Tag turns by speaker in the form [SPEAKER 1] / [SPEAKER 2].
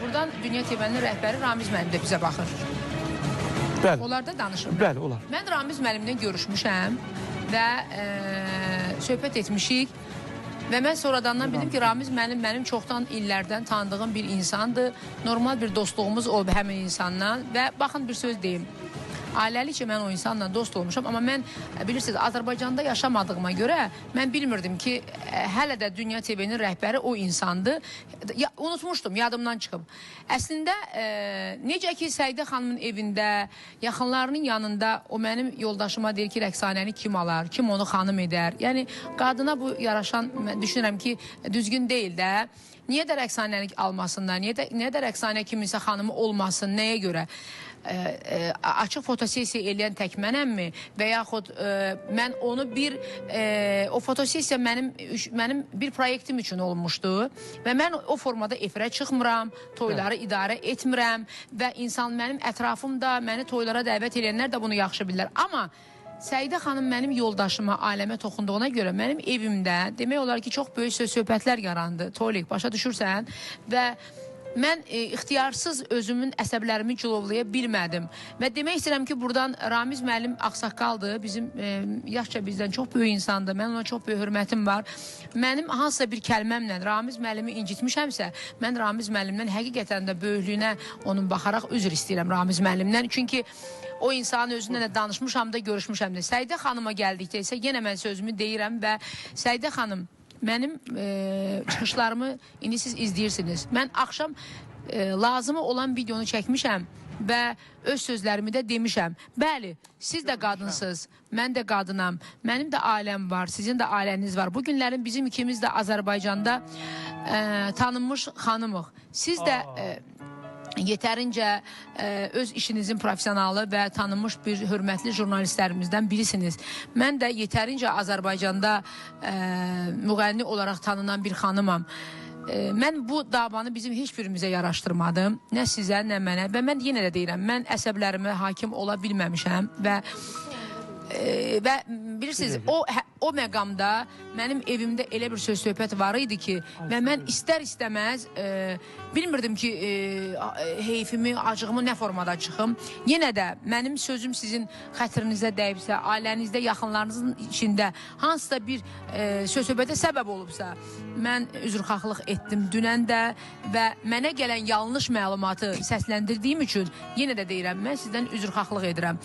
[SPEAKER 1] buradan Dünya TV-nin rəhbəri Ramiz müəllim də bizə baxır.
[SPEAKER 2] Bəli.
[SPEAKER 1] Onlar da danışır.
[SPEAKER 2] Bəli, olar.
[SPEAKER 1] Mən Ramiz müəllimlə görüşmüşəm və söhbət etmişik. Və mən sonradandan bildim ki, Ramiz müəllim mənim çoxdan illərdən tanıdığım bir insandır. Normal bir dostluğumuz olub həmin insandan və baxın bir söz deyim. Ailəlikcə mən o insanla dost olmuşam, amma mən bilirsiniz Azərbaycanda yaşamadığıma görə mən bilmirdim ki, hələ də Dünya TV-nin rəhbəri o insandır. Unutmuşdum, yadımdan çıxıb. Əslində necə ki Səidə xanımın evində, yaxınlarının yanında o mənim yoldaşıma deyir ki, Rəqsanəni kim alar, kim onu xanım edər. Yəni qadına bu yaraşan, mən düşünürəm ki, düzgün deyil də. Niyə də Rəqsanəlik almasınlar, niyə də Rəqsanə kiminsə xanımı olmasın, nəyə görə? Açıq fotosesiya eləyən tək mənəmmi və yaxud mən onu o fotosesiya mənim bir proyektim üçün olmuşdu və mən o formada efirə çıxmıram, toyları idarə etmirəm və mənim ətrafımda məni toylara dəvət edənlər də bunu yaxşı bilirlər. Amma Səidə xanım mənim yoldaşıma, aləmə toxunduğuna görə mənim evimdə demək olar ki, çox böyük söhbətlər yarandı. Tolik, başa düşürsən və mən ixtiyarsız özümün əsəblərimi cilovlaya bilmədim. Və demək istəyirəm ki, buradan Ramiz müəllim ağsaqqaldır. Bizim yaşca bizdən çox böyük insandır. Mən ona çox böyük hörmətim var. Mənim hansısa bir kəlməmlə Ramiz müəllimi incitmişəmsə, mən Ramiz müəllimdən həqiqətən də böyüklüyünə onun baxaraq üzr istəyirəm Ramiz müəllimdən. Çünki o insanın özündən də danışmışam da, görüşmüşəm də. Səidə xanıma gəldikdə isə yenə mən sözümü deyirəm və Səidə xanım, mənim çıxışlarımı indi siz izləyirsiniz. Mən axşam lazımı olan videonu çəkmişəm və öz sözlərimi də demişəm. Bəli, siz də qadınsınız, mən də qadınam, mənim də ailəm var, sizin də ailəniz var. Bu günlərin bizim ikimiz də Azərbaycanda tanınmış xanımıq. Siz də yetərincə öz işinizin professionalı və tanınmış bir hörmətli jurnalistlərimizdən birisiniz. Mən də yetərincə Azərbaycanda müğənni olaraq tanınan bir xanımam. Mən bu davanı bizim heç birimizə yaraşdırmadım. Nə sizə, nə mənə. Və mən yenə də deyirəm, mən əsəblərimə hakim ola bilməmişəm və bilirsiniz, o məqamda mənim evimdə elə bir söz-söhbət var idi ki, və mən istər-istəməz bilmirdim ki, heyfimi, acığımı nə formada çıxım. Yenə də mənim sözüm sizin xətrinizə dəyibsə, ailənizdə, yaxınlarınızın içində hansısa bir söz-söhbətə səbəb olubsa, mən üzrxahlıq etdim dünən də və mənə gələn yanlış məlumatı səsləndirdiyim üçün yenə də deyirəm, mən sizdən üzrxahlıq edirəm.